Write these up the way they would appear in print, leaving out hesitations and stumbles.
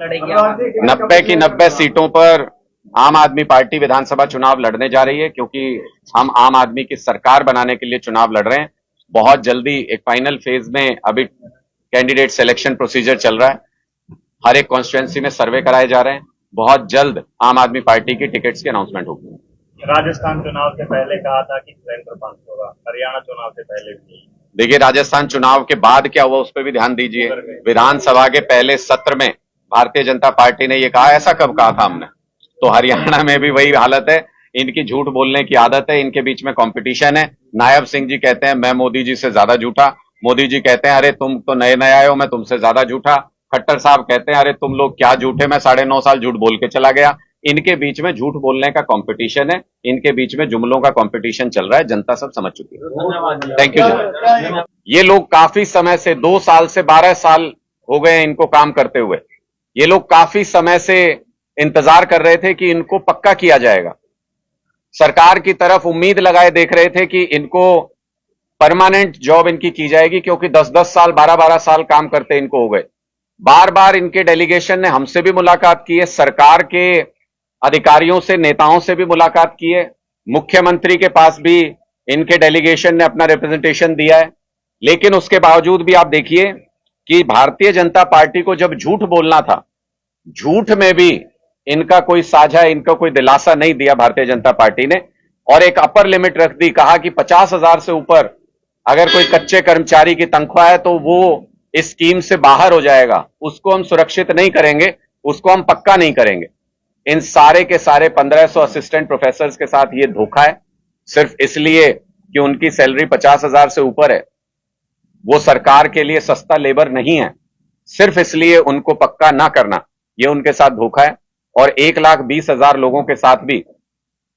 लड़ेगी आम आदमी? 90 की 90 सीटों पर आम आदमी पार्टी विधानसभा चुनाव लड़ने जा रही है, क्योंकि हम आम आदमी की सरकार बनाने के लिए चुनाव लड़ रहे हैं। बहुत जल्दी एक फाइनल फेज में अभी कैंडिडेट सिलेक्शन प्रोसीजर चल रहा है। हर एक कॉन्स्टिट्यूएंसी में सर्वे कराए जा रहे हैं। बहुत जल्द आम आदमी पार्टी की टिकट्स की अनाउंसमेंट होगी। राजस्थान चुनाव से पहले कहा था कि सुरेंद्र पास होगा, हरियाणा चुनाव से पहले भी। देखिए, राजस्थान चुनाव के बाद क्या हुआ उस पर भी ध्यान दीजिए। विधानसभा के पहले सत्र में भारतीय जनता पार्टी ने ये कहा, ऐसा कब कहा था हमने? तो हरियाणा में भी वही हालत है। इनकी झूठ बोलने की आदत है, इनके बीच में कंपटीशन है। नायब सिंह जी कहते हैं मैं मोदी जी से ज्यादा झूठा, मोदी जी कहते हैं अरे तुम तो नए नए आए हो, मैं तुमसे ज्यादा झूठा। खट्टर साहब कहते हैं अरे तुम लोग क्या झूठे, मैं 9.5 साल झूठ बोल के चला गया। इनके बीच में झूठ बोलने का कंपटीशन है, इनके बीच में जुमलों का कंपटीशन चल रहा है। जनता सब समझ चुकी है। थैंक यू जी। ये लोग काफी समय से 2 साल से 12 साल हो गए इनको काम करते हुए। ये लोग काफी समय से इंतजार कर रहे थे कि इनको पक्का किया जाएगा। सरकार की तरफ उम्मीद लगाए देख रहे थे कि इनको परमानेंट जॉब इनकी की जाएगी, क्योंकि 10-10 साल 12-12 साल काम करते इनको हो गए। बार बार इनके डेलीगेशन ने हमसे भी मुलाकात की है, सरकार के अधिकारियों से, नेताओं से भी मुलाकात की है, मुख्यमंत्री के पास भी इनके डेलीगेशन ने अपना रिप्रेजेंटेशन दिया है। लेकिन उसके बावजूद भी आप देखिए कि भारतीय जनता पार्टी को जब झूठ बोलना था, झूठ में भी इनका कोई साझा, इनका कोई दिलासा नहीं दिया भारतीय जनता पार्टी ने, और एक अपर लिमिट रख दी। कहा कि 50,000 से ऊपर अगर कोई कच्चे कर्मचारी की तनख्वाह है तो वो इस स्कीम से बाहर हो जाएगा, उसको हम सुरक्षित नहीं करेंगे, उसको हम पक्का नहीं करेंगे। इन सारे के सारे 1500 असिस्टेंट प्रोफेसर के साथ ये धोखा है, सिर्फ इसलिए कि उनकी सैलरी 50,000 से ऊपर है। वो सरकार के लिए सस्ता लेबर नहीं है, सिर्फ इसलिए उनको पक्का ना करना, ये उनके साथ धोखा है। और 1,20,000 लोगों के साथ भी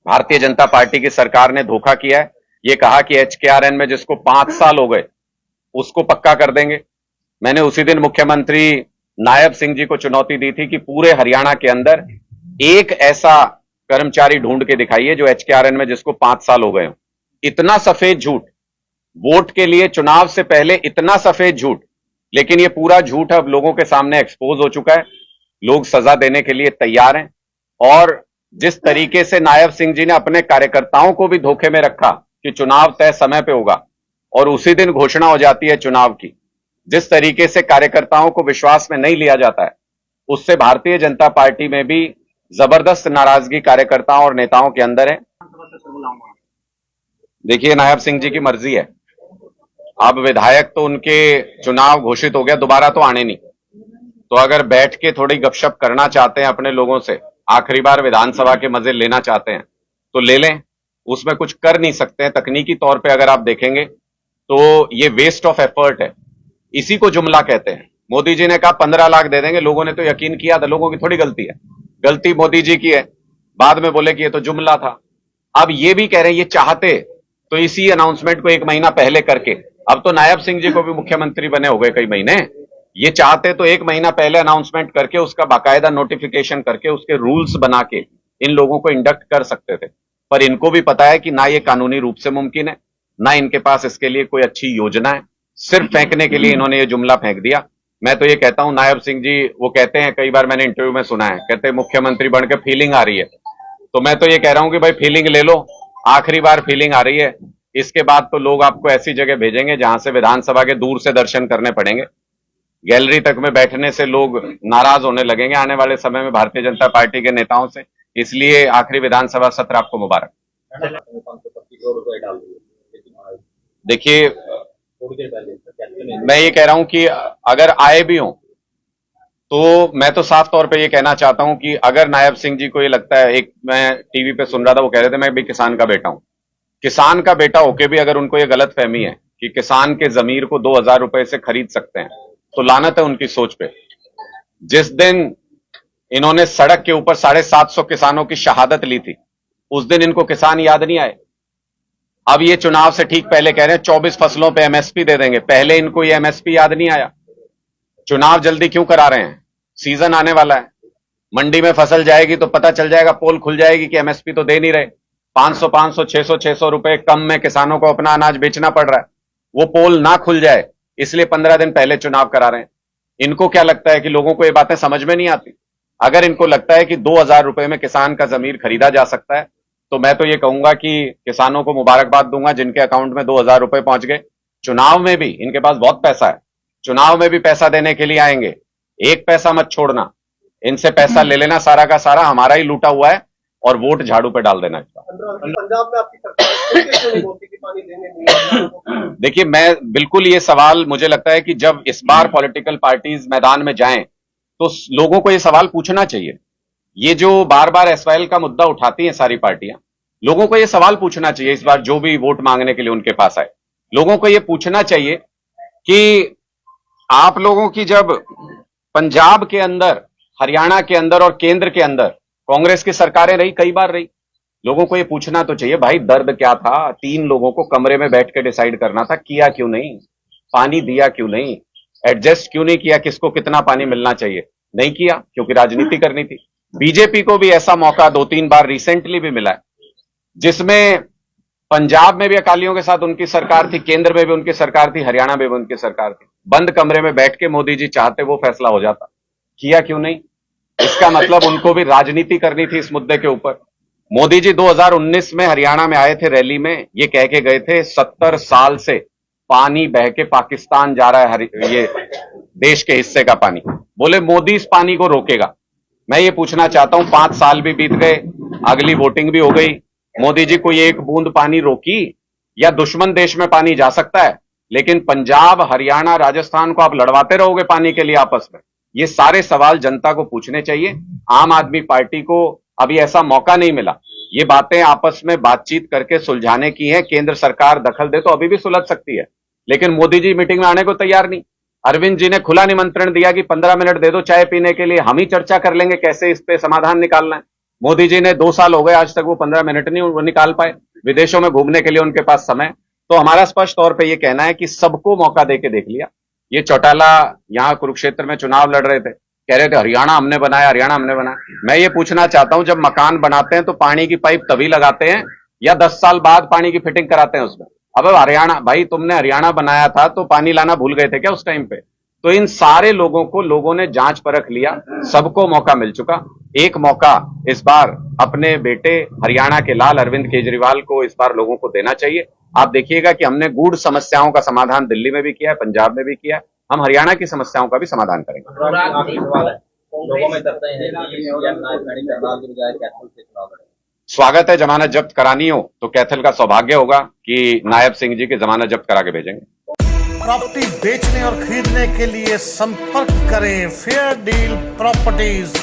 भारतीय जनता पार्टी की सरकार ने धोखा किया है। ये कहा कि HKRN में जिसको 5 साल हो गए उसको पक्का कर देंगे। मैंने उसी दिन मुख्यमंत्री नायब सिंह जी को चुनौती दी थी कि पूरे हरियाणा के अंदर एक ऐसा कर्मचारी ढूंढ के दिखाइए जो HKRN में जिसको 5 साल हो गए हो। इतना सफेद झूठ, वोट के लिए चुनाव से पहले इतना सफेद झूठ, लेकिन ये पूरा झूठ अब लोगों के सामने एक्सपोज हो चुका है। लोग सजा देने के लिए तैयार हैं। और जिस तरीके से नायब सिंह जी ने अपने कार्यकर्ताओं को भी धोखे में रखा कि चुनाव तय समय पे होगा और उसी दिन घोषणा हो जाती है चुनाव की, जिस तरीके से कार्यकर्ताओं को विश्वास में नहीं लिया जाता है, उससे भारतीय जनता पार्टी में भी जबरदस्त नाराजगी कार्यकर्ताओं और नेताओं के अंदर है। देखिए, नायब सिंह जी की मर्जी है। अब विधायक तो उनके चुनाव घोषित हो गया, दोबारा तो आने नहीं। तो अगर बैठ के थोड़ी गपशप करना चाहते हैं अपने लोगों से, आखिरी बार विधानसभा के मजे लेना चाहते हैं तो ले लें, उसमें कुछ कर नहीं सकते हैं। तकनीकी तौर पे अगर आप देखेंगे तो ये वेस्ट ऑफ एफर्ट है, इसी को जुमला कहते हैं। मोदी जी ने कहा 15 लाख दे देंगे, लोगों ने तो यकीन किया था। लोगों की थोड़ी गलती है, गलती मोदी जी की है। बाद में बोले कि ये तो जुमला था। अब ये भी कह रहे हैं ये चाहते तो इसी अनाउंसमेंट को 1 महीना पहले करके, अब तो नायब सिंह जी को भी मुख्यमंत्री बने हो गए कई महीने, ये चाहते तो 1 महीना पहले अनाउंसमेंट करके, उसका बाकायदा नोटिफिकेशन करके, उसके रूल्स बना के इन लोगों को इंडक्ट कर सकते थे। पर इनको भी पता है कि ना ये कानूनी रूप से मुमकिन है, ना इनके पास इसके लिए कोई अच्छी योजना है। सिर्फ फेंकने के लिए इन्होंने ये जुमला फेंक दिया। मैं तो ये कहता हूं, नायब सिंह जी वो कहते हैं, कई बार मैंने इंटरव्यू में सुना है, कहते हैं मुख्यमंत्री बनकर फीलिंग आ रही है। तो मैं तो ये कह रहा हूं कि भाई फीलिंग ले लो, आखिरी बार फीलिंग आ रही है। इसके बाद तो लोग आपको ऐसी जगह भेजेंगे जहां से विधानसभा के दूर से दर्शन करने पड़ेंगे। गैलरी तक में बैठने से लोग नाराज होने लगेंगे आने वाले समय में भारतीय जनता पार्टी के नेताओं से। इसलिए आखिरी विधानसभा सत्र आपको मुबारक। देखिए, मैं ये कह रहा हूं कि अगर आए भी हों तो मैं तो साफ तौर पे ये कहना चाहता हूं कि अगर नायब सिंह जी को ये लगता है, एक मैं टीवी पे सुन रहा था, वो कह रहे थे मैं भी किसान का बेटा हूं। किसान का बेटा होके भी अगर उनको ये गलत फहमी है कि किसान के जमीर को 2,000 रुपए से खरीद सकते हैं, तो लानत है उनकी सोच पे। जिस दिन इन्होंने सड़क के ऊपर 750 किसानों की शहादत ली थी, उस दिन इनको किसान याद नहीं आए। अब ये चुनाव से ठीक पहले कह रहे हैं 24 फसलों पे MSP दे देंगे, पहले इनको ये MSP याद नहीं आया। चुनाव जल्दी क्यों करा रहे हैं? सीजन आने वाला है, मंडी में फसल जाएगी तो पता चल जाएगा, पोल खुल जाएगी कि MSP तो दे नहीं रहे। 500 600 रुपए कम में किसानों को अपना अनाज बेचना पड़ रहा है। वो पोल ना खुल जाए इसलिए 15 दिन पहले चुनाव करा रहे हैं। इनको क्या लगता है कि लोगों को ये बातें समझ में नहीं आती? अगर इनको लगता है कि 2,000 रुपए में किसान का जमीन खरीदा जा सकता है, तो मैं तो ये कहूंगा कि किसानों को मुबारकबाद दूंगा जिनके अकाउंट में 2,000 रुपए पहुंच गए। चुनाव में भी इनके पास बहुत पैसा है, चुनाव में भी पैसा देने के लिए आएंगे। एक पैसा मत छोड़ना, इनसे पैसा ले लेना सारा का सारा, हमारा ही लूटा हुआ है, और वोट झाड़ू पे डाल देना इसका। पंजाब में आपकी सरकार क्यों नहीं बोलती कि पानी देंगे नहीं? देखिए, मैं बिल्कुल ये सवाल, मुझे लगता है कि जब इस बार पॉलिटिकल पार्टीज मैदान में जाएं तो लोगों को ये सवाल पूछना चाहिए। ये जो बार बार एसवाइएल का मुद्दा उठाती हैं सारी पार्टियां, लोगों को ये सवाल पूछना चाहिए। इस बार जो भी वोट मांगने के लिए उनके पास आए, लोगों को ये पूछना चाहिए कि आप लोगों की जब पंजाब के अंदर, हरियाणा के अंदर और केंद्र के अंदर कांग्रेस की सरकारें रही, कई बार रही, लोगों को ये पूछना तो चाहिए भाई दर्द क्या था? 3 लोगों को कमरे में बैठ के डिसाइड करना था, किया क्यों नहीं? पानी दिया क्यों नहीं? एडजस्ट क्यों नहीं किया किसको कितना पानी मिलना चाहिए? नहीं किया, क्योंकि राजनीति करनी थी। बीजेपी को भी ऐसा मौका 2-3 बार रिसेंटली भी मिला है, जिसमें पंजाब में भी अकालियों के साथ उनकी सरकार थी, केंद्र में भी उनकी सरकार थी, हरियाणा में भी उनकी सरकार थी। बंद कमरे में बैठ के मोदी जी चाहते वो फैसला हो जाता, किया क्यों नहीं? इसका मतलब उनको भी राजनीति करनी थी इस मुद्दे के ऊपर। मोदी जी 2019 में हरियाणा में आए थे रैली में, ये कह के गए थे 70 साल से पानी बह के पाकिस्तान जा रहा है, ये देश के हिस्से का पानी। बोले मोदी इस पानी को रोकेगा। मैं ये पूछना चाहता हूं, 5 साल भी बीत गए, अगली वोटिंग भी हो गई, मोदी जी कोई एक बूंद पानी रोकी? या दुश्मन देश में पानी जा सकता है, लेकिन पंजाब, हरियाणा, राजस्थान को आप लड़वाते रहोगे पानी के लिए आपस में? ये सारे सवाल जनता को पूछने चाहिए। आम आदमी पार्टी को अभी ऐसा मौका नहीं मिला, ये बातें आपस में बातचीत करके सुलझाने की है। केंद्र सरकार दखल दे तो अभी भी सुलझ सकती है, लेकिन मोदी जी मीटिंग में आने को तैयार नहीं। अरविंद जी ने खुला निमंत्रण दिया कि 15 मिनट दे दो चाय पीने के लिए, हम ही चर्चा कर लेंगे कैसे इस पे समाधान निकालना है। मोदी जी ने 2 साल हो गए, आज तक वो 15 मिनट नहीं निकाल पाए। विदेशों में घूमने के लिए उनके पास समय। तो हमारा स्पष्ट तौर पे ये कहना है कि सबको मौका देके देख लिया। ये चौटाला यहां कुरुक्षेत्र में चुनाव लड़ रहे थे, कह रहे थे हरियाणा हमने बनाया, हरियाणा हमने बनाया। मैं ये पूछना चाहता हूं, जब मकान बनाते हैं तो पानी की पाइप तभी लगाते हैं या 10 साल बाद पानी की फिटिंग कराते हैं उसमें? अब हरियाणा, भाई तुमने हरियाणा बनाया था तो पानी लाना भूल गए थे क्या उस टाइम पे? तो इन सारे लोगों को लोगों ने जांच परख लिया, सबको मौका मिल चुका। एक मौका इस बार अपने बेटे हरियाणा के लाल अरविंद केजरीवाल को इस बार लोगों को देना चाहिए। आप देखिएगा कि हमने गूढ़ समस्याओं का समाधान दिल्ली में भी किया है, पंजाब में भी किया है, हम हरियाणा की समस्याओं का भी समाधान करेंगे। लोगों में करते हैं कि कैथल से चुनाव लड़े। स्वागत है, जमानत जब्त करानी हो तो कैथल का सौभाग्य होगा कि नायब सिंह जी की जमानत जब्त करा के भेजेंगे। प्रॉपर्टी बेचने और खरीदने के लिए संपर्क करें फेयर डील प्रॉपर्टीज।